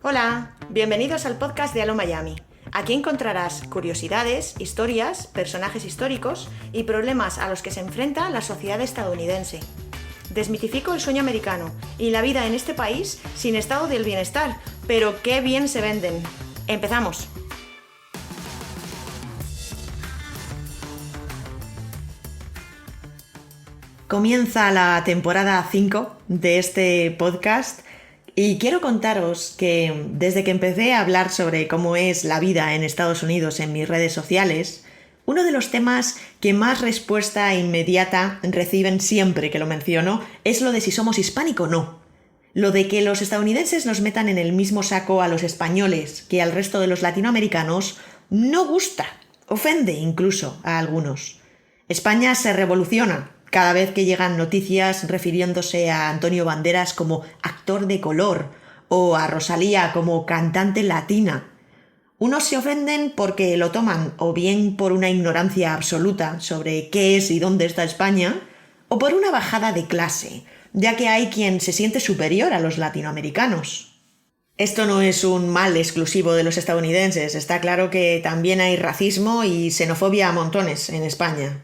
Hola, bienvenidos al podcast de Halo Miami. Aquí encontrarás curiosidades, historias, personajes históricos y problemas a los que se enfrenta la sociedad estadounidense. Desmitifico el sueño americano y la vida en este país sin estado del bienestar, pero qué bien se venden. ¡Empezamos! Comienza la temporada 5 de este podcast y quiero contaros que desde que empecé a hablar sobre cómo es la vida en Estados Unidos en mis redes sociales, uno de los temas que más respuesta inmediata reciben siempre que lo menciono es lo de si somos hispánico o no. Lo de que los estadounidenses nos metan en el mismo saco a los españoles que al resto de los latinoamericanos no gusta, ofende incluso a algunos. España se revoluciona cada vez que llegan noticias refiriéndose a Antonio Banderas como actor de color o a Rosalía como cantante latina. Unos se ofenden porque lo toman o bien por una ignorancia absoluta sobre qué es y dónde está España, o por una bajada de clase, ya que hay quien se siente superior a los latinoamericanos. Esto no es un mal exclusivo de los estadounidenses, está claro que también hay racismo y xenofobia a montones en España.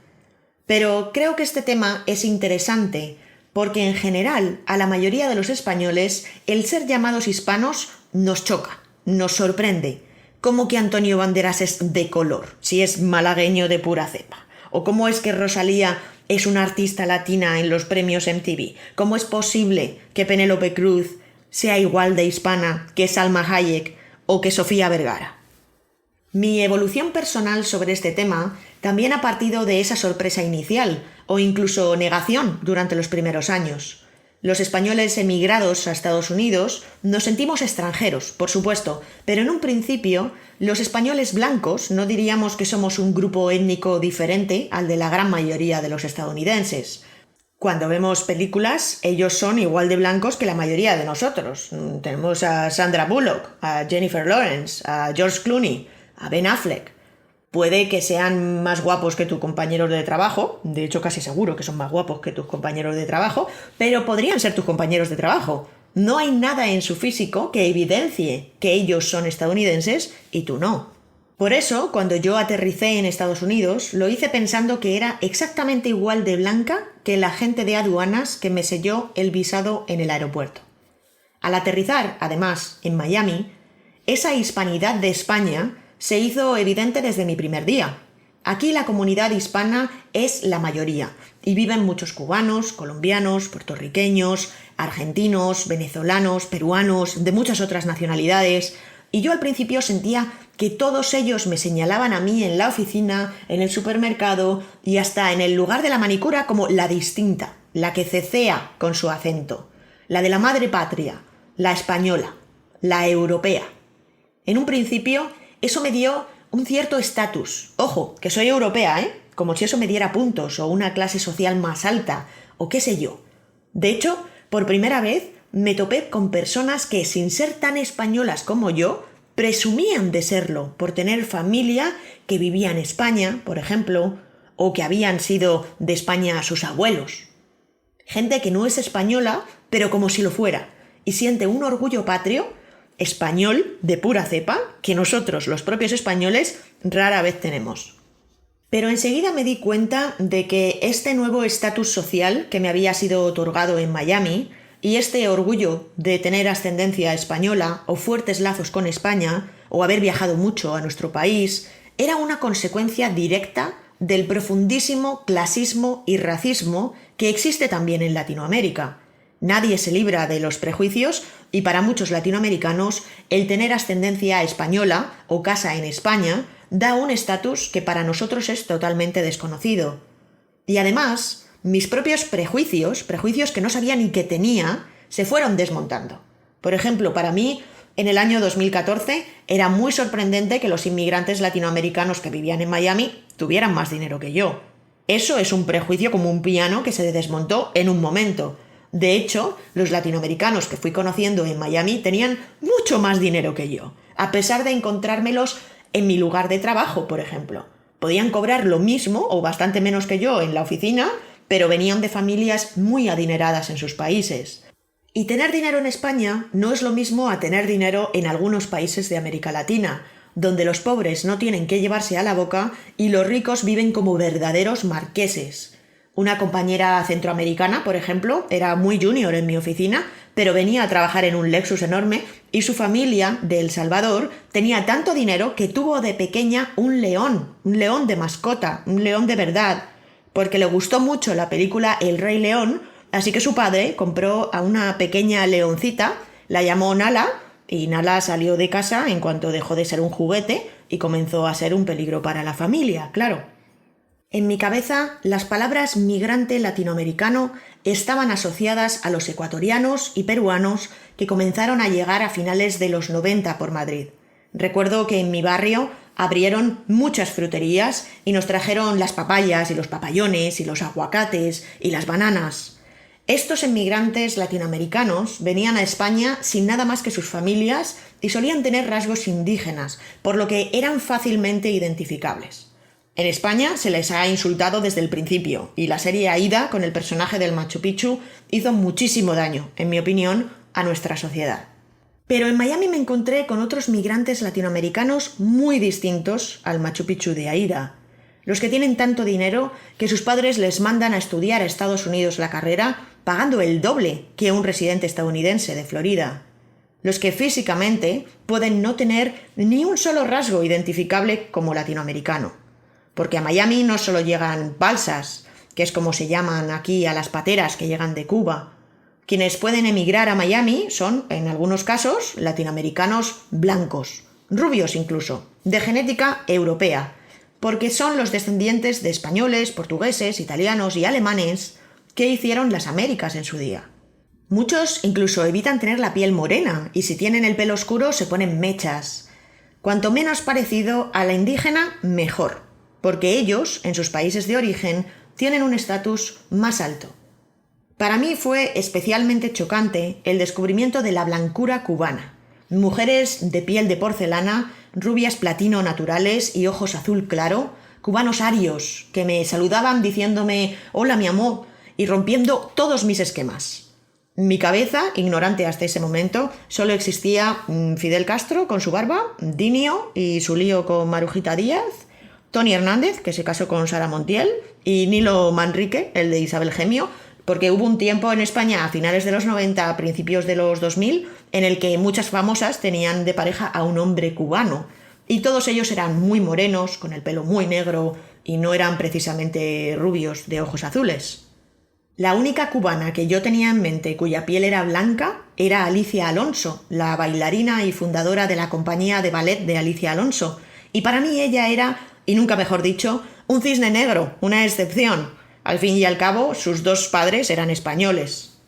Pero creo que este tema es interesante porque en general a la mayoría de los españoles el ser llamados hispanos nos choca, nos sorprende. ¿Cómo que Antonio Banderas es de color, si es malagueño de pura cepa? ¿O cómo es que Rosalía es una artista latina en los premios MTV? ¿Cómo es posible que Penélope Cruz sea igual de hispana que Salma Hayek o que Sofía Vergara? Mi evolución personal sobre este tema también ha partido de esa sorpresa inicial, o incluso negación durante los primeros años. Los españoles emigrados a Estados Unidos nos sentimos extranjeros, por supuesto, pero en un principio los españoles blancos no diríamos que somos un grupo étnico diferente al de la gran mayoría de los estadounidenses. Cuando vemos películas, ellos son igual de blancos que la mayoría de nosotros. Tenemos a Sandra Bullock, a Jennifer Lawrence, a George Clooney, a Ben Affleck. Puede que sean más guapos que tus compañeros de trabajo, de hecho casi seguro que son más guapos que tus compañeros de trabajo, pero podrían ser tus compañeros de trabajo. No hay nada en su físico que evidencie que ellos son estadounidenses y tú no. Por eso, cuando yo aterricé en Estados Unidos, lo hice pensando que era exactamente igual de blanca que el agente de aduanas que me selló el visado en el aeropuerto. Al aterrizar, además, en Miami, esa hispanidad de España se hizo evidente desde mi primer día. Aquí la comunidad hispana es la mayoría y viven muchos cubanos, colombianos, puertorriqueños, argentinos, venezolanos, peruanos, de muchas otras nacionalidades, y yo al principio sentía que todos ellos me señalaban a mí en la oficina, en el supermercado y hasta en el lugar de la manicura como la distinta, la que cecea con su acento, la de la madre patria, la española, la europea. En un principio eso me dio un cierto estatus. Ojo, que soy europea, como si eso me diera puntos o una clase social más alta o qué sé yo. De hecho, por primera vez me topé con personas que, sin ser tan españolas como yo, presumían de serlo por tener familia que vivía en España, por ejemplo, o que habían sido de España sus abuelos. Gente que no es española, pero como si lo fuera, y siente un orgullo patrio español de pura cepa que nosotros, los propios españoles, rara vez tenemos. Pero enseguida me di cuenta de que este nuevo estatus social que me había sido otorgado en Miami y este orgullo de tener ascendencia española o fuertes lazos con España o haber viajado mucho a nuestro país era una consecuencia directa del profundísimo clasismo y racismo que existe también en Latinoamérica. Nadie se libra de los prejuicios y para muchos latinoamericanos el tener ascendencia española o casa en España da un estatus que para nosotros es totalmente desconocido. Y además, mis propios prejuicios que no sabía ni que tenía, se fueron desmontando. Por ejemplo, para mí, en el año 2014, era muy sorprendente que los inmigrantes latinoamericanos que vivían en Miami tuvieran más dinero que yo. Eso es un prejuicio como un piano que se desmontó en un momento. De hecho, los latinoamericanos que fui conociendo en Miami tenían mucho más dinero que yo, a pesar de encontrármelos en mi lugar de trabajo, por ejemplo. Podían cobrar lo mismo o bastante menos que yo en la oficina, pero venían de familias muy adineradas en sus países. Y tener dinero en España no es lo mismo a tener dinero en algunos países de América Latina, donde los pobres no tienen qué llevarse a la boca y los ricos viven como verdaderos marqueses. Una compañera centroamericana, por ejemplo, era muy junior en mi oficina, pero venía a trabajar en un Lexus enorme y su familia, de El Salvador, tenía tanto dinero que tuvo de pequeña un león de mascota, un león de verdad, porque le gustó mucho la película El Rey León, así que su padre compró a una pequeña leoncita, la llamó Nala, y Nala salió de casa en cuanto dejó de ser un juguete y comenzó a ser un peligro para la familia, claro. En mi cabeza, las palabras migrante latinoamericano estaban asociadas a los ecuatorianos y peruanos que comenzaron a llegar a finales de los 90 por Madrid. Recuerdo que en mi barrio abrieron muchas fruterías y nos trajeron las papayas y los papayones y los aguacates y las bananas. Estos inmigrantes latinoamericanos venían a España sin nada más que sus familias y solían tener rasgos indígenas, por lo que eran fácilmente identificables. En España se les ha insultado desde el principio, y la serie Aida, con el personaje del Machu Picchu, hizo muchísimo daño, en mi opinión, a nuestra sociedad. Pero en Miami me encontré con otros migrantes latinoamericanos muy distintos al Machu Picchu de Aida. Los que tienen tanto dinero que sus padres les mandan a estudiar a Estados Unidos la carrera pagando el doble que un residente estadounidense de Florida. Los que físicamente pueden no tener ni un solo rasgo identificable como latinoamericano. Porque a Miami no solo llegan balsas, que es como se llaman aquí a las pateras que llegan de Cuba. Quienes pueden emigrar a Miami son, en algunos casos, latinoamericanos blancos, rubios incluso, de genética europea, porque son los descendientes de españoles, portugueses, italianos y alemanes que hicieron las Américas en su día. Muchos incluso evitan tener la piel morena y si tienen el pelo oscuro se ponen mechas. Cuanto menos parecido a la indígena, mejor, porque ellos, en sus países de origen, tienen un estatus más alto. Para mí fue especialmente chocante el descubrimiento de la blancura cubana. Mujeres de piel de porcelana, rubias platino naturales y ojos azul claro, cubanos arios que me saludaban diciéndome «Hola, mi amor», y rompiendo todos mis esquemas. En mi cabeza, ignorante hasta ese momento, solo existía Fidel Castro con su barba, Dinio y su lío con Marujita Díaz, Tony Hernández, que se casó con Sara Montiel, y Nilo Manrique, el de Isabel Gemio, porque hubo un tiempo en España a finales de los 90, a principios de los 2000, en el que muchas famosas tenían de pareja a un hombre cubano, y todos ellos eran muy morenos, con el pelo muy negro, y no eran precisamente rubios de ojos azules. La única cubana que yo tenía en mente cuya piel era blanca era Alicia Alonso, la bailarina y fundadora de la compañía de ballet de Alicia Alonso, y para mí ella era, y nunca mejor dicho, un cisne negro, una excepción. Al fin y al cabo, sus dos padres eran españoles.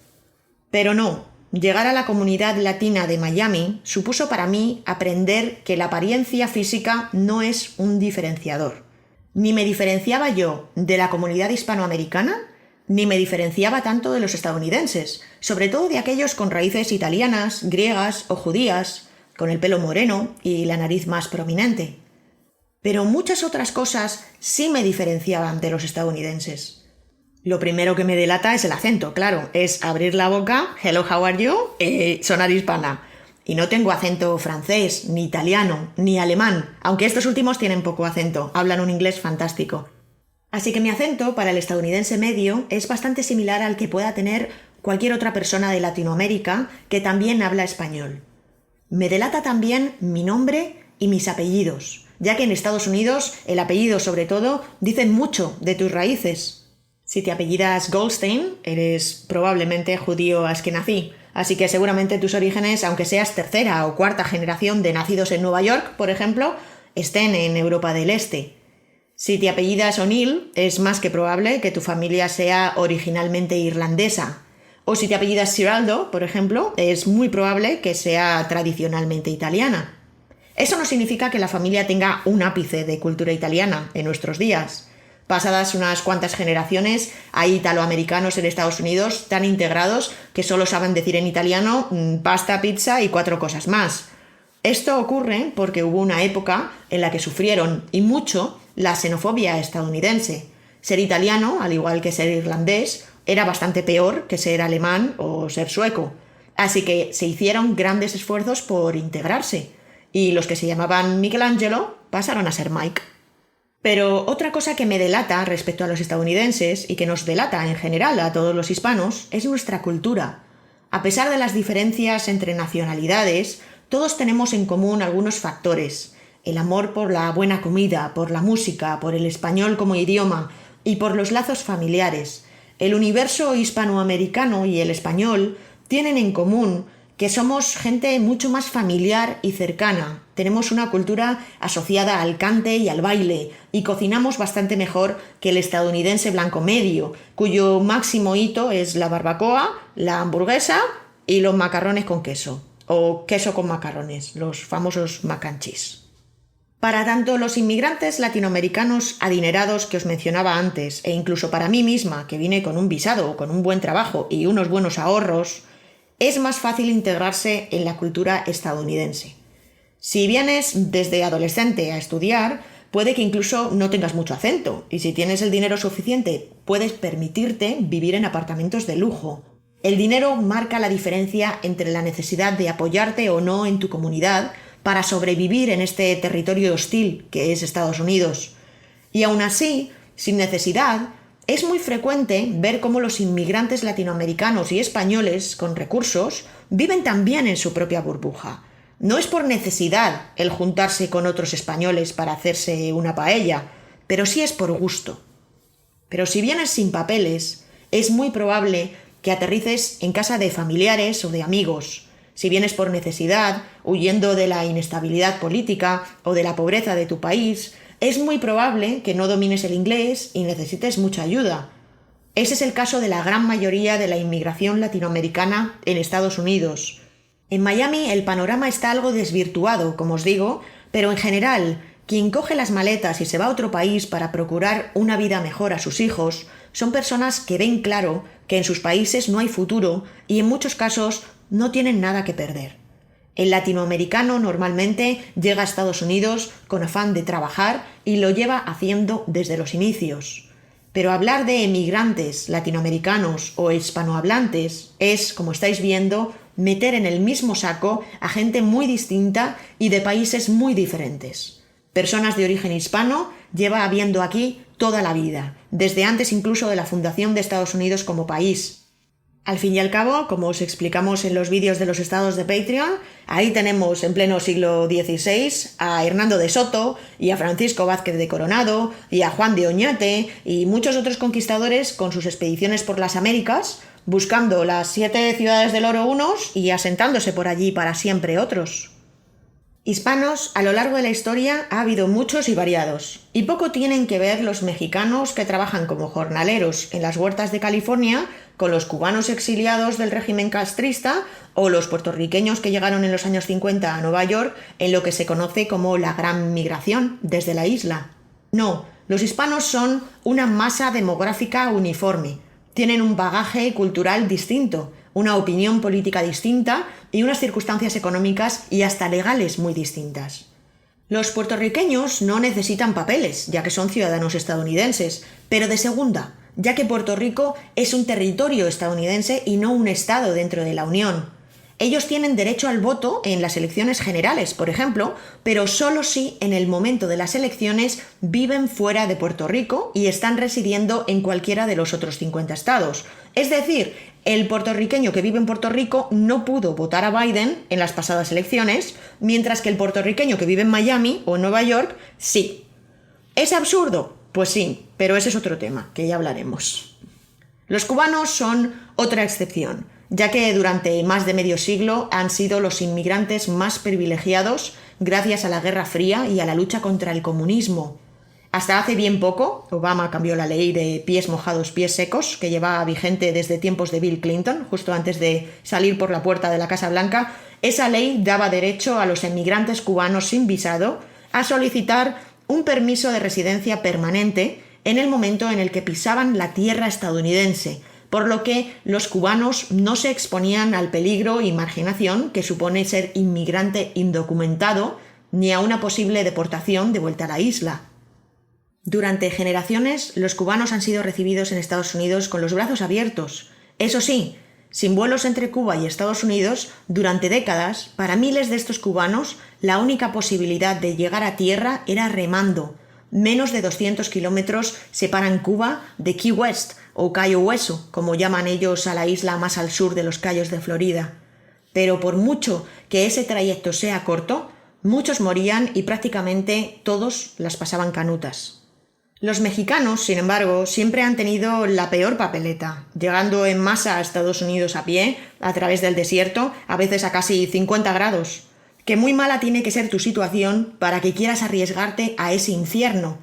Pero no, llegar a la comunidad latina de Miami supuso para mí aprender que la apariencia física no es un diferenciador. Ni me diferenciaba yo de la comunidad hispanoamericana, ni me diferenciaba tanto de los estadounidenses, sobre todo de aquellos con raíces italianas, griegas o judías, con el pelo moreno y la nariz más prominente. Pero muchas otras cosas sí me diferenciaban de los estadounidenses. Lo primero que me delata es el acento, claro, es abrir la boca, hello, how are you, sonar hispana. Y no tengo acento francés, ni italiano, ni alemán, aunque estos últimos tienen poco acento, hablan un inglés fantástico. Así que mi acento para el estadounidense medio es bastante similar al que pueda tener cualquier otra persona de Latinoamérica que también habla español. Me delata también mi nombre y mis apellidos, ya que en Estados Unidos el apellido sobre todo dice mucho de tus raíces. Si te apellidas Goldstein, eres probablemente judío askenazí, así que seguramente tus orígenes, aunque seas tercera o cuarta generación de nacidos en Nueva York, por ejemplo, estén en Europa del Este. Si te apellidas O'Neill, es más que probable que tu familia sea originalmente irlandesa. O si te apellidas Ciraldo, por ejemplo, es muy probable que sea tradicionalmente italiana. Eso no significa que la familia tenga un ápice de cultura italiana en nuestros días. Pasadas unas cuantas generaciones, hay italoamericanos en Estados Unidos tan integrados que solo saben decir en italiano pasta, pizza y 4 cosas más. Esto ocurre porque hubo una época en la que sufrieron, y mucho, la xenofobia estadounidense. Ser italiano, al igual que ser irlandés, era bastante peor que ser alemán o ser sueco. Así que se hicieron grandes esfuerzos por integrarse, y los que se llamaban Michelangelo pasaron a ser Mike. Pero otra cosa que me delata respecto a los estadounidenses, y que nos delata en general a todos los hispanos, es nuestra cultura. A pesar de las diferencias entre nacionalidades, todos tenemos en común algunos factores: el amor por la buena comida, por la música, por el español como idioma y por los lazos familiares. El universo hispanoamericano y el español tienen en común que somos gente mucho más familiar y cercana. Tenemos una cultura asociada al cante y al baile, y cocinamos bastante mejor que el estadounidense blanco medio, cuyo máximo hito es la barbacoa, la hamburguesa y los macarrones con queso, o queso con macarrones, los famosos mac and cheese. Para tanto los inmigrantes latinoamericanos adinerados que os mencionaba antes, e incluso para mí misma, que vine con un visado, con un buen trabajo y unos buenos ahorros, es más fácil integrarse en la cultura estadounidense. Si vienes desde adolescente a estudiar, puede que incluso no tengas mucho acento, y si tienes el dinero suficiente, puedes permitirte vivir en apartamentos de lujo. El dinero marca la diferencia entre la necesidad de apoyarte o no en tu comunidad para sobrevivir en este territorio hostil que es Estados Unidos. Y aún así, sin necesidad, es muy frecuente ver cómo los inmigrantes latinoamericanos y españoles con recursos viven también en su propia burbuja. No es por necesidad el juntarse con otros españoles para hacerse una paella, pero sí es por gusto. Pero si vienes sin papeles, es muy probable que aterrices en casa de familiares o de amigos. Si vienes por necesidad, huyendo de la inestabilidad política o de la pobreza de tu país, es muy probable que no domines el inglés y necesites mucha ayuda. Ese es el caso de la gran mayoría de la inmigración latinoamericana en Estados Unidos. En Miami el panorama está algo desvirtuado, como os digo, pero en general, quien coge las maletas y se va a otro país para procurar una vida mejor a sus hijos, son personas que ven claro que en sus países no hay futuro y en muchos casos no tienen nada que perder. El latinoamericano normalmente llega a Estados Unidos con afán de trabajar y lo lleva haciendo desde los inicios. Pero hablar de emigrantes latinoamericanos o hispanohablantes es, como estáis viendo, meter en el mismo saco a gente muy distinta y de países muy diferentes. Personas de origen hispano lleva habiendo aquí toda la vida, desde antes incluso de la fundación de Estados Unidos como país. Al fin y al cabo, como os explicamos en los vídeos de los estados de Patreon, ahí tenemos en pleno siglo XVI a Hernando de Soto y a Francisco Vázquez de Coronado y a Juan de Oñate y muchos otros conquistadores con sus expediciones por las Américas, buscando las 7 ciudades del oro unos y asentándose por allí para siempre otros. Hispanos, a lo largo de la historia ha habido muchos y variados, y poco tienen que ver los mexicanos que trabajan como jornaleros en las huertas de California con los cubanos exiliados del régimen castrista o los puertorriqueños que llegaron en los años 50 a Nueva York en lo que se conoce como la Gran Migración desde la isla. No, los hispanos son una masa demográfica uniforme, tienen un bagaje cultural distinto, una opinión política distinta y unas circunstancias económicas y hasta legales muy distintas. Los puertorriqueños no necesitan papeles, ya que son ciudadanos estadounidenses, pero de segunda, ya que Puerto Rico es un territorio estadounidense y no un estado dentro de la Unión. Ellos tienen derecho al voto en las elecciones generales, por ejemplo, pero solo si en el momento de las elecciones viven fuera de Puerto Rico y están residiendo en cualquiera de los otros 50 estados. Es decir, el puertorriqueño que vive en Puerto Rico no pudo votar a Biden en las pasadas elecciones, mientras que el puertorriqueño que vive en Miami o en Nueva York, sí. ¿Es absurdo? Pues sí, pero ese es otro tema, que ya hablaremos. Los cubanos son otra excepción, ya que durante más de medio siglo han sido los inmigrantes más privilegiados gracias a la Guerra Fría y a la lucha contra el comunismo. Hasta hace bien poco, Obama cambió la ley de pies mojados, pies secos, que llevaba vigente desde tiempos de Bill Clinton, justo antes de salir por la puerta de la Casa Blanca. Esa ley daba derecho a los emigrantes cubanos sin visado a solicitar un permiso de residencia permanente en el momento en el que pisaban la tierra estadounidense, por lo que los cubanos no se exponían al peligro y marginación que supone ser inmigrante indocumentado, ni a una posible deportación de vuelta a la isla. Durante generaciones, los cubanos han sido recibidos en Estados Unidos con los brazos abiertos. Eso sí, Sin vuelos entre Cuba y Estados Unidos, durante décadas, para miles de estos cubanos, la única posibilidad de llegar a tierra era remando. Menos de 200 kilómetros separan Cuba de Key West, o Cayo Hueso, como llaman ellos a la isla más al sur de los Cayos de Florida. Pero por mucho que ese trayecto sea corto, muchos morían y prácticamente todos las pasaban canutas. Los mexicanos, sin embargo, siempre han tenido la peor papeleta, llegando en masa a Estados Unidos a pie, a través del desierto, a veces a casi 50 grados. Que muy mala tiene que ser tu situación para que quieras arriesgarte a ese infierno.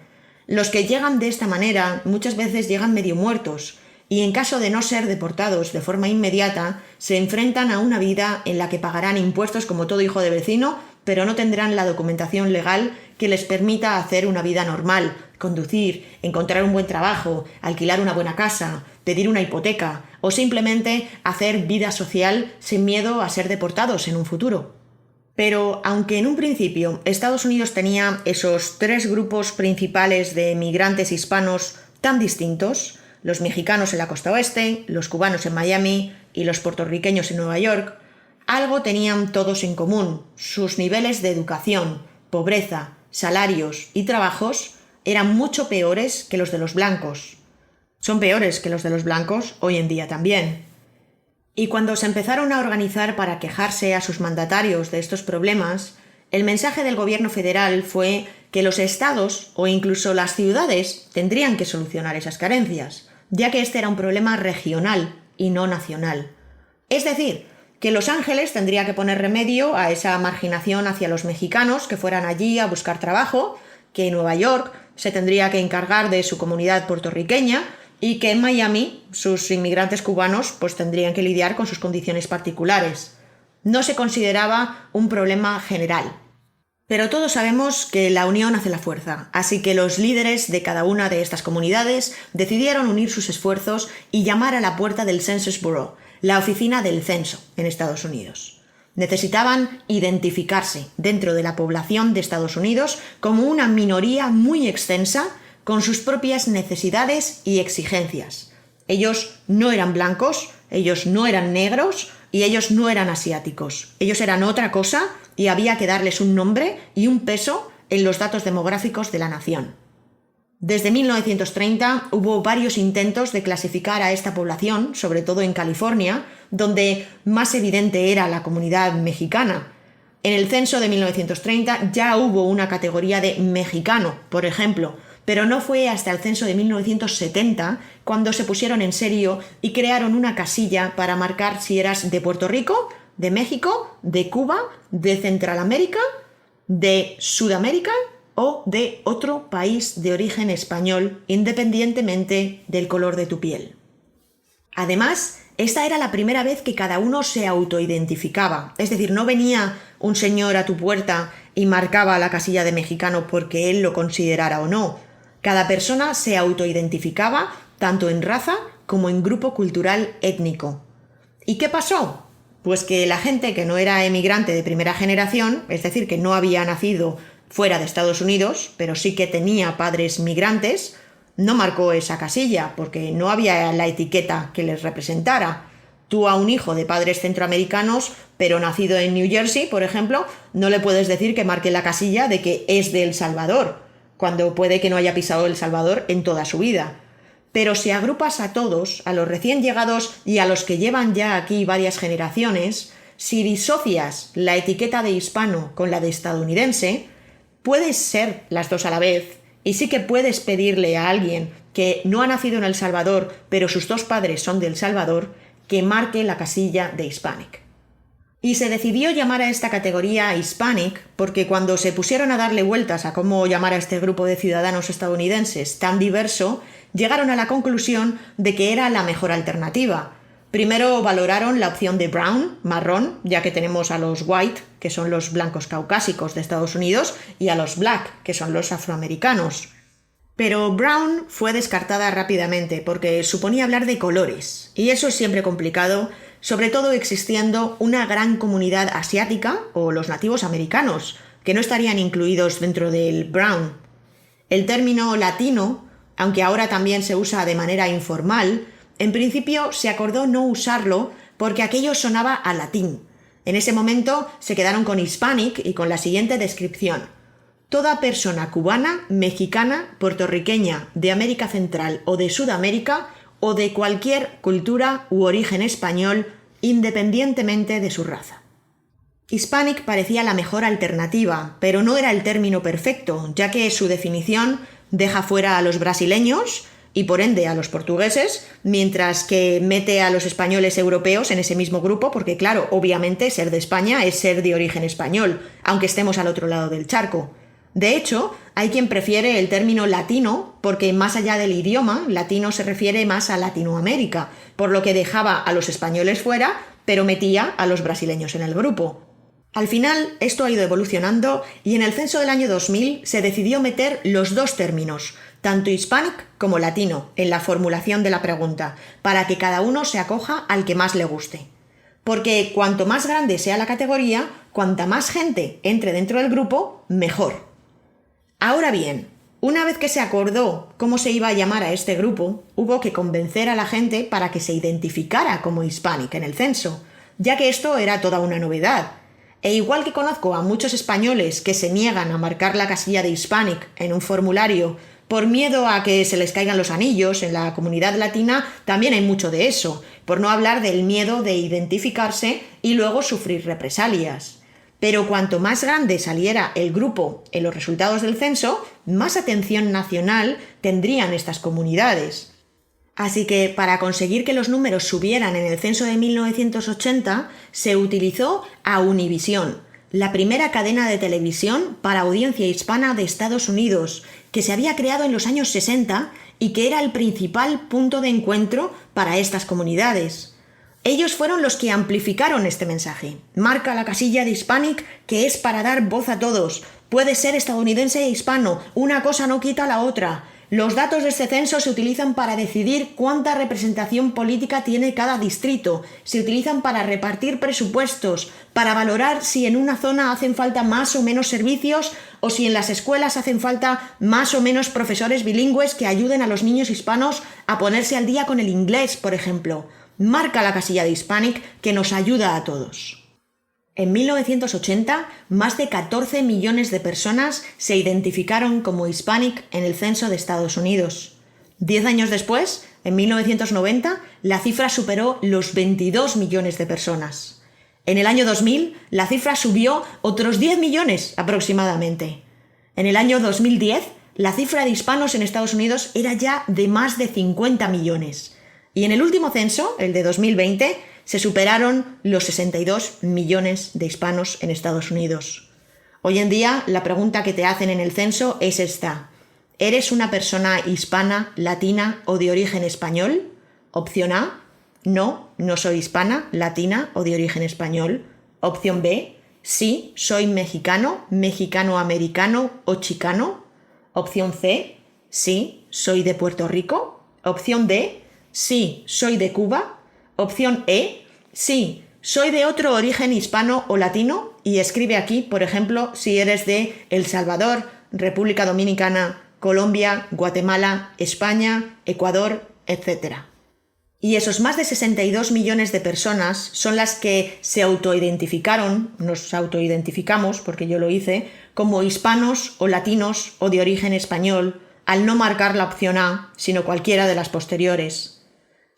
Los que llegan de esta manera muchas veces llegan medio muertos, y en caso de no ser deportados de forma inmediata, se enfrentan a una vida en la que pagarán impuestos como todo hijo de vecino, pero no tendrán la documentación legal que les permita hacer una vida normal, conducir, encontrar un buen trabajo, alquilar una buena casa, pedir una hipoteca o simplemente hacer vida social sin miedo a ser deportados en un futuro. Pero aunque en un principio Estados Unidos tenía esos 3 grupos principales de migrantes hispanos tan distintos, los mexicanos en la costa oeste, los cubanos en Miami y los puertorriqueños en Nueva York, algo tenían todos en común: sus niveles de educación, pobreza, salarios y trabajos eran mucho peores que los de los blancos. Son peores que los de los blancos hoy en día también. Y cuando se empezaron a organizar para quejarse a sus mandatarios de estos problemas, el mensaje del gobierno federal fue que los estados o incluso las ciudades tendrían que solucionar esas carencias, ya que este era un problema regional y no nacional. Es decir, que Los Ángeles tendría que poner remedio a esa marginación hacia los mexicanos que fueran allí a buscar trabajo, que Nueva York se tendría que encargar de su comunidad puertorriqueña y que en Miami sus inmigrantes cubanos pues tendrían que lidiar con sus condiciones particulares. No se consideraba un problema general. Pero todos sabemos que la unión hace la fuerza, así que los líderes de cada una de estas comunidades decidieron unir sus esfuerzos y llamar a la puerta del Census Bureau, la oficina del censo en Estados Unidos. Necesitaban identificarse dentro de la población de Estados Unidos como una minoría muy extensa con sus propias necesidades y exigencias. Ellos no eran blancos, ellos no eran negros y ellos no eran asiáticos. Ellos eran otra cosa y había que darles un nombre y un peso en los datos demográficos de la nación. Desde 1930 hubo varios intentos de clasificar a esta población, sobre todo en California, donde más evidente era la comunidad mexicana. En el censo de 1930 ya hubo una categoría de mexicano, por ejemplo, pero no fue hasta el censo de 1970 cuando se pusieron en serio y crearon una casilla para marcar si eras de Puerto Rico, de México, de Cuba, de Centroamérica, de Sudamérica o de otro país de origen español, independientemente del color de tu piel. Además, esta era la primera vez que cada uno se autoidentificaba, es decir, no venía un señor a tu puerta y marcaba la casilla de mexicano porque él lo considerara o no. Cada persona se autoidentificaba tanto en raza como en grupo cultural étnico. ¿Y qué pasó? Pues que la gente que no era emigrante de primera generación, es decir, que no había nacido fuera de Estados Unidos, pero sí que tenía padres migrantes, no marcó esa casilla porque no había la etiqueta que les representara. Tú a un hijo de padres centroamericanos, pero nacido en New Jersey, por ejemplo, no le puedes decir que marque la casilla de que es de El Salvador, cuando puede que no haya pisado El Salvador en toda su vida. Pero si agrupas a todos, a los recién llegados y a los que llevan ya aquí varias generaciones, si disocias la etiqueta de hispano con la de estadounidense, puedes ser las dos a la vez y sí que puedes pedirle a alguien que no ha nacido en El Salvador, pero sus dos padres son de El Salvador, que marque la casilla de Hispanic. Y se decidió llamar a esta categoría Hispanic porque cuando se pusieron a darle vueltas a cómo llamar a este grupo de ciudadanos estadounidenses tan diverso, llegaron a la conclusión de que era la mejor alternativa. Primero valoraron la opción de brown, marrón, ya que tenemos a los white, que son los blancos caucásicos de Estados Unidos, y a los black, que son los afroamericanos. Pero brown fue descartada rápidamente porque suponía hablar de colores, y eso es siempre complicado, sobre todo existiendo una gran comunidad asiática o los nativos americanos, que no estarían incluidos dentro del brown. El término latino, aunque ahora también se usa de manera informal, en principio se acordó no usarlo porque aquello sonaba a latín. En ese momento se quedaron con Hispanic y con la siguiente descripción: toda persona cubana, mexicana, puertorriqueña, de América Central o de Sudamérica o de cualquier cultura u origen español, independientemente de su raza. Hispanic parecía la mejor alternativa, pero no era el término perfecto, ya que su definición deja fuera a los brasileños y por ende a los portugueses, mientras que mete a los españoles europeos en ese mismo grupo, porque claro, obviamente ser de España es ser de origen español, aunque estemos al otro lado del charco. De hecho, hay quien prefiere el término latino porque más allá del idioma, latino se refiere más a Latinoamérica, por lo que dejaba a los españoles fuera, pero metía a los brasileños en el grupo. Al final, esto ha ido evolucionando y en el censo del año 2000 se decidió meter los dos términos, tanto Hispanic como latino, en la formulación de la pregunta, para que cada uno se acoja al que más le guste. Porque cuanto más grande sea la categoría, cuanta más gente entre dentro del grupo, mejor. Ahora bien, una vez que se acordó cómo se iba a llamar a este grupo, hubo que convencer a la gente para que se identificara como Hispanic en el censo, ya que esto era toda una novedad. E igual que conozco a muchos españoles que se niegan a marcar la casilla de Hispanic en un formulario por miedo a que se les caigan los anillos, en la comunidad latina también hay mucho de eso, por no hablar del miedo de identificarse y luego sufrir represalias. Pero cuanto más grande saliera el grupo en los resultados del censo, más atención nacional tendrían estas comunidades. Así que para conseguir que los números subieran en el censo de 1980, se utilizó a Univisión, la primera cadena de televisión para audiencia hispana de Estados Unidos, que se había creado en los años 60 y que era el principal punto de encuentro para estas comunidades. Ellos fueron los que amplificaron este mensaje. Marca la casilla de Hispanic, que es para dar voz a todos. Puede ser estadounidense e hispano, una cosa no quita la otra. Los datos de este censo se utilizan para decidir cuánta representación política tiene cada distrito, se utilizan para repartir presupuestos, para valorar si en una zona hacen falta más o menos servicios o si en las escuelas hacen falta más o menos profesores bilingües que ayuden a los niños hispanos a ponerse al día con el inglés, por ejemplo. Marca la casilla de Hispanic, que nos ayuda a todos. En 1980, más de 14 millones de personas se identificaron como Hispanic en el censo de Estados Unidos. 10 años después, en 1990, la cifra superó los 22 millones de personas. En el año 2000, la cifra subió otros 10 millones aproximadamente. En el año 2010, la cifra de hispanos en Estados Unidos era ya de más de 50 millones. Y en el último censo, el de 2020, se superaron los 62 millones de hispanos en Estados Unidos. Hoy en día, la pregunta que te hacen en el censo es esta: ¿eres una persona hispana, latina o de origen español? Opción A: no, no soy hispana, latina o de origen español. Opción B: sí, soy mexicano, mexicano-americano o chicano. Opción C: sí, soy de Puerto Rico. Opción D: sí, soy de Cuba. Opción E: sí, soy de otro origen hispano o latino, y escribe aquí, por ejemplo, si eres de El Salvador, República Dominicana, Colombia, Guatemala, España, Ecuador, etc. Y esos más de 62 millones de personas son las que se autoidentificaron, nos autoidentificamos, porque yo lo hice, como hispanos o latinos o de origen español, al no marcar la opción A, sino cualquiera de las posteriores.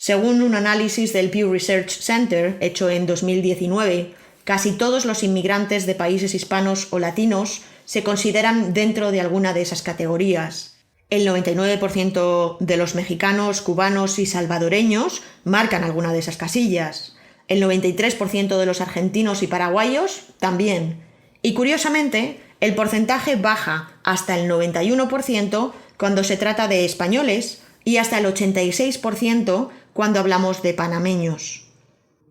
Según un análisis del Pew Research Center hecho en 2019, casi todos los inmigrantes de países hispanos o latinos se consideran dentro de alguna de esas categorías. El 99% de los mexicanos, cubanos y salvadoreños marcan alguna de esas casillas. El 93% de los argentinos y paraguayos también. Y curiosamente, el porcentaje baja hasta el 91% cuando se trata de españoles y hasta el 86% cuando hablamos de panameños.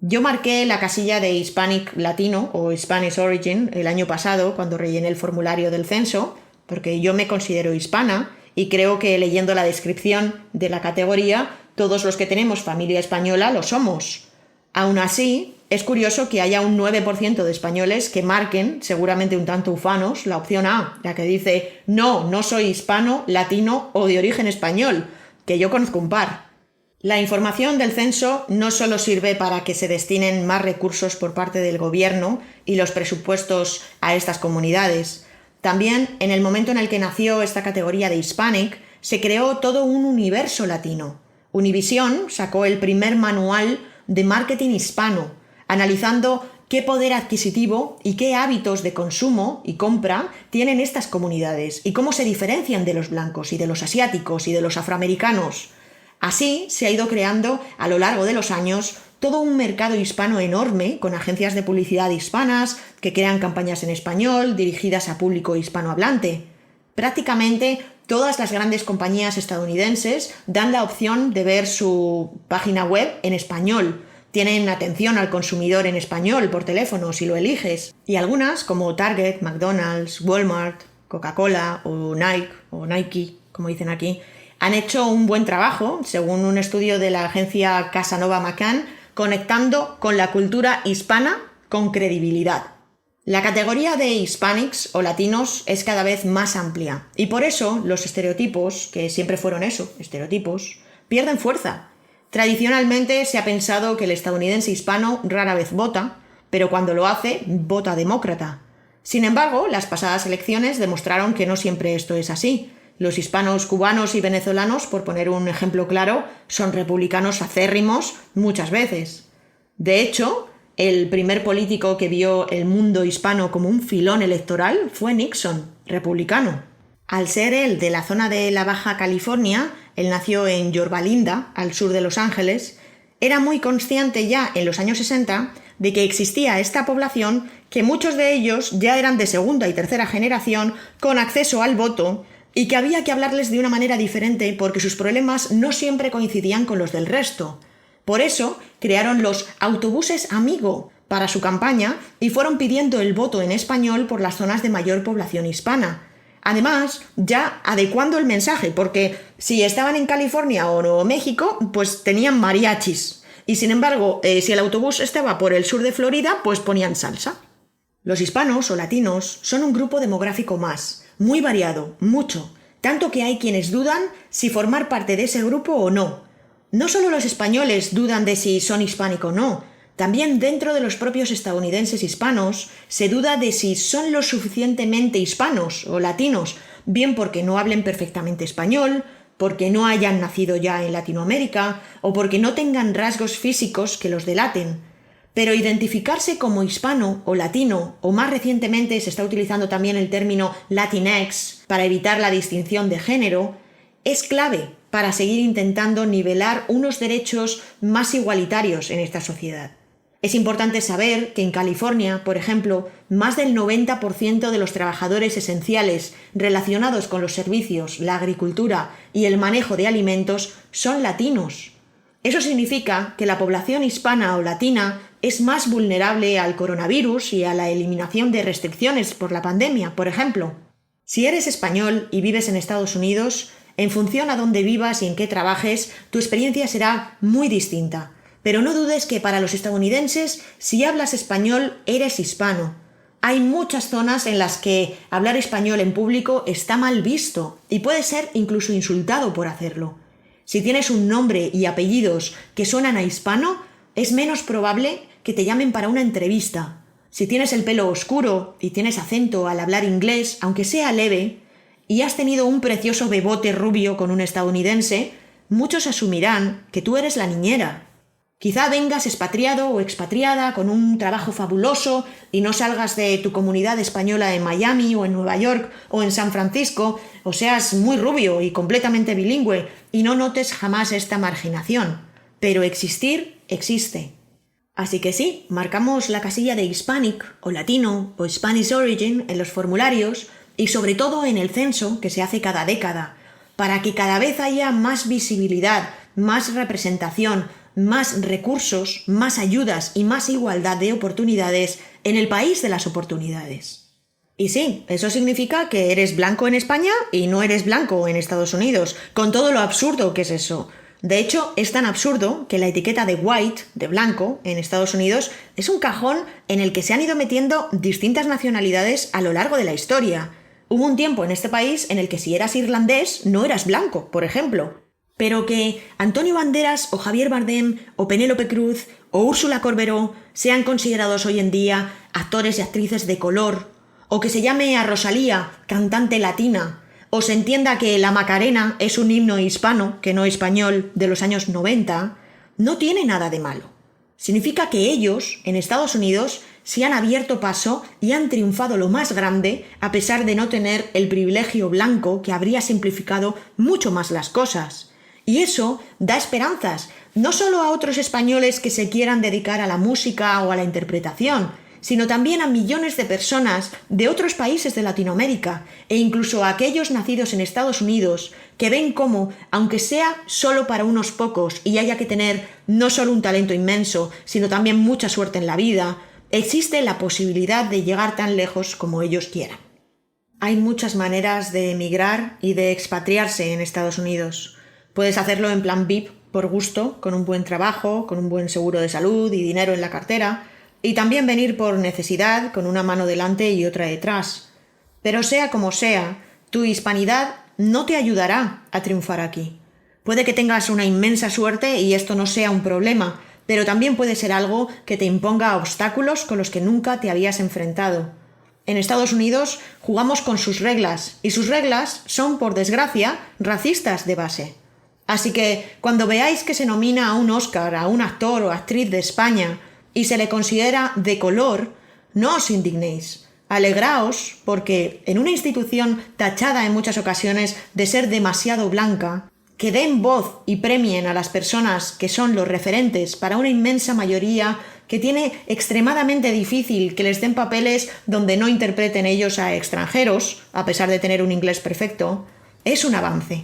Yo marqué la casilla de Hispanic Latino o Spanish Origin el año pasado cuando rellené el formulario del censo, porque yo me considero hispana y creo que leyendo la descripción de la categoría, todos los que tenemos familia española lo somos. Aún así, es curioso que haya un 9% de españoles que marquen, seguramente un tanto ufanos, la opción A, la que dice no, no soy hispano, latino o de origen español, que yo conozco un par. La información del censo no solo sirve para que se destinen más recursos por parte del gobierno y los presupuestos a estas comunidades. También, en el momento en el que nació esta categoría de Hispanic, se creó todo un universo latino. Univision sacó el primer manual de marketing hispano, analizando qué poder adquisitivo y qué hábitos de consumo y compra tienen estas comunidades y cómo se diferencian de los blancos y de los asiáticos y de los afroamericanos. Así se ha ido creando a lo largo de los años todo un mercado hispano enorme, con agencias de publicidad hispanas que crean campañas en español dirigidas a público hispanohablante. Prácticamente todas las grandes compañías estadounidenses dan la opción de ver su página web en español. Tienen atención al consumidor en español por teléfono si lo eliges. Y algunas, como Target, McDonald's, Walmart, Coca-Cola o Nike, como dicen aquí, han hecho un buen trabajo, según un estudio de la agencia Casanova McCann, conectando con la cultura hispana con credibilidad. La categoría de Hispanics o latinos es cada vez más amplia y por eso los estereotipos, que siempre fueron eso, estereotipos, pierden fuerza. Tradicionalmente se ha pensado que el estadounidense hispano rara vez vota, pero cuando lo hace, vota demócrata. Sin embargo, las pasadas elecciones demostraron que no siempre esto es así. Los hispanos cubanos y venezolanos, por poner un ejemplo claro, son republicanos acérrimos muchas veces. De hecho, el primer político que vio el mundo hispano como un filón electoral fue Nixon, republicano. Al ser él de la zona de la Baja California, él nació en Yorba Linda, al sur de Los Ángeles, era muy consciente ya en los años 60 de que existía esta población, que muchos de ellos ya eran de segunda y tercera generación con acceso al voto, y que había que hablarles de una manera diferente porque sus problemas no siempre coincidían con los del resto. Por eso crearon los autobuses amigo para su campaña y fueron pidiendo el voto en español por las zonas de mayor población hispana. Además, ya adecuando el mensaje, porque si estaban en California o Nuevo México, pues tenían mariachis. Y sin embargo, si el autobús estaba por el sur de Florida, pues ponían salsa. Los hispanos o latinos son un grupo demográfico más, muy variado, mucho, tanto que hay quienes dudan si formar parte de ese grupo o no. No solo los españoles dudan de si son hispánicos o no, también dentro de los propios estadounidenses hispanos se duda de si son lo suficientemente hispanos o latinos, bien porque no hablen perfectamente español, porque no hayan nacido ya en Latinoamérica o porque no tengan rasgos físicos que los delaten. Pero identificarse como hispano o latino, o más recientemente se está utilizando también el término Latinx para evitar la distinción de género, es clave para seguir intentando nivelar unos derechos más igualitarios en esta sociedad. Es importante saber que en California, por ejemplo, más del 90% de los trabajadores esenciales relacionados con los servicios, la agricultura y el manejo de alimentos son latinos. Eso significa que la población hispana o latina es más vulnerable al coronavirus y a la eliminación de restricciones por la pandemia, por ejemplo. Si eres español y vives en Estados Unidos, en función a dónde vivas y en qué trabajes, tu experiencia será muy distinta. Pero no dudes que para los estadounidenses, si hablas español, eres hispano. Hay muchas zonas en las que hablar español en público está mal visto y puede ser incluso insultado por hacerlo. Si tienes un nombre y apellidos que suenan a hispano, es menos probable que te llamen para una entrevista. Si tienes el pelo oscuro y tienes acento al hablar inglés, aunque sea leve, y has tenido un precioso bebote rubio con un estadounidense, muchos asumirán que tú eres la niñera. Quizá vengas expatriado o expatriada con un trabajo fabuloso y no salgas de tu comunidad española en Miami o en Nueva York o en San Francisco, o seas muy rubio y completamente bilingüe y no notes jamás esta marginación. Pero existir existe. Así que sí, marcamos la casilla de Hispanic o Latino o Spanish Origin en los formularios y sobre todo en el censo que se hace cada década, para que cada vez haya más visibilidad, más representación, más recursos, más ayudas y más igualdad de oportunidades en el país de las oportunidades. Y sí, eso significa que eres blanco en España y no eres blanco en Estados Unidos, con todo lo absurdo que es eso. De hecho, es tan absurdo que la etiqueta de white, de blanco, en Estados Unidos es un cajón en el que se han ido metiendo distintas nacionalidades a lo largo de la historia. Hubo un tiempo en este país en el que si eras irlandés no eras blanco, por ejemplo. pero que Antonio Banderas o Javier Bardem o Penélope Cruz o Úrsula Corberó sean considerados hoy en día actores y actrices de color, o que se llame a Rosalía cantante latina, o se entienda que la Macarena es un himno hispano, que no español, de los años 90, no tiene nada de malo. Significa que ellos, en Estados Unidos, se han abierto paso y han triunfado lo más grande a pesar de no tener el privilegio blanco que habría simplificado mucho más las cosas. Y eso da esperanzas, no solo a otros españoles que se quieran dedicar a la música o a la interpretación, sino también a millones de personas de otros países de Latinoamérica e incluso a aquellos nacidos en Estados Unidos que ven cómo, aunque sea solo para unos pocos y haya que tener no solo un talento inmenso, sino también mucha suerte en la vida, existe la posibilidad de llegar tan lejos como ellos quieran. Hay muchas maneras de emigrar y de expatriarse en Estados Unidos. Puedes hacerlo en plan VIP, por gusto, con un buen trabajo, con un buen seguro de salud y dinero en la cartera, y también venir por necesidad, con una mano delante y otra detrás. Pero sea como sea, tu hispanidad no te ayudará a triunfar aquí. Puede que tengas una inmensa suerte y esto no sea un problema, pero también puede ser algo que te imponga obstáculos con los que nunca te habías enfrentado. En Estados Unidos jugamos con sus reglas, y sus reglas son, por desgracia, racistas de base. Así que, cuando veáis que se nomina a un Oscar a un actor o actriz de España y se le considera de color, no os indignéis. Alegraos porque en una institución tachada en muchas ocasiones de ser demasiado blanca, que den voz y premien a las personas que son los referentes para una inmensa mayoría que tiene extremadamente difícil que les den papeles donde no interpreten ellos a extranjeros, a pesar de tener un inglés perfecto, es un avance.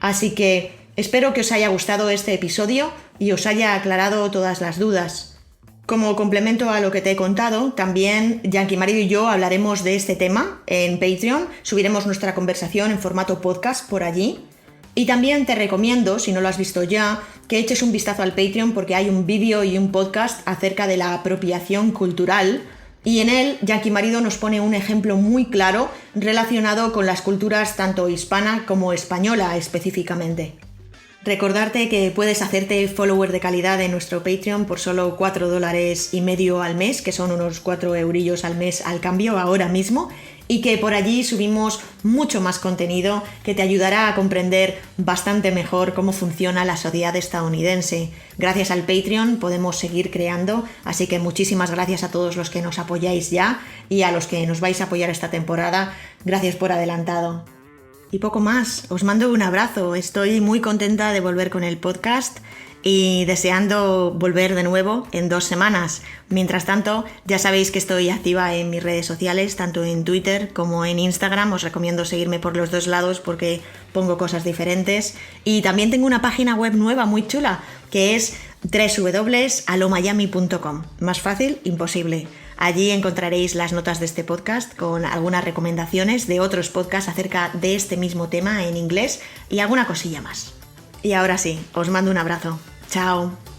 Así que espero que os haya gustado este episodio y os haya aclarado todas las dudas. Como complemento a lo que te he contado, también Yankee Marido y yo hablaremos de este tema en Patreon, subiremos nuestra conversación en formato podcast por allí. Y también te recomiendo, si no lo has visto ya, que eches un vistazo al Patreon porque hay un vídeo y un podcast acerca de la apropiación cultural y en él Yankee Marido nos pone un ejemplo muy claro relacionado con las culturas tanto hispana como española específicamente. Recordarte que puedes hacerte follower de calidad en nuestro Patreon por solo $4.50 al mes, que son unos 4 eurillos al mes al cambio ahora mismo, y que por allí subimos mucho más contenido que te ayudará a comprender bastante mejor cómo funciona la sociedad estadounidense. Gracias al Patreon podemos seguir creando, así que muchísimas gracias a todos los que nos apoyáis ya y a los que nos vais a apoyar esta temporada. Gracias por adelantado. Y poco más, os mando un abrazo, estoy muy contenta de volver con el podcast y deseando volver de nuevo en 2 semanas. Mientras tanto, ya sabéis que estoy activa en mis redes sociales, tanto en Twitter como en Instagram, os recomiendo seguirme por los 2 lados porque pongo cosas diferentes. Y también tengo una página web nueva muy chula, que es www.alomiami.com. Más fácil, imposible. Allí encontraréis las notas de este podcast con algunas recomendaciones de otros podcasts acerca de este mismo tema en inglés y alguna cosilla más. Y ahora sí, os mando un abrazo. ¡Chao!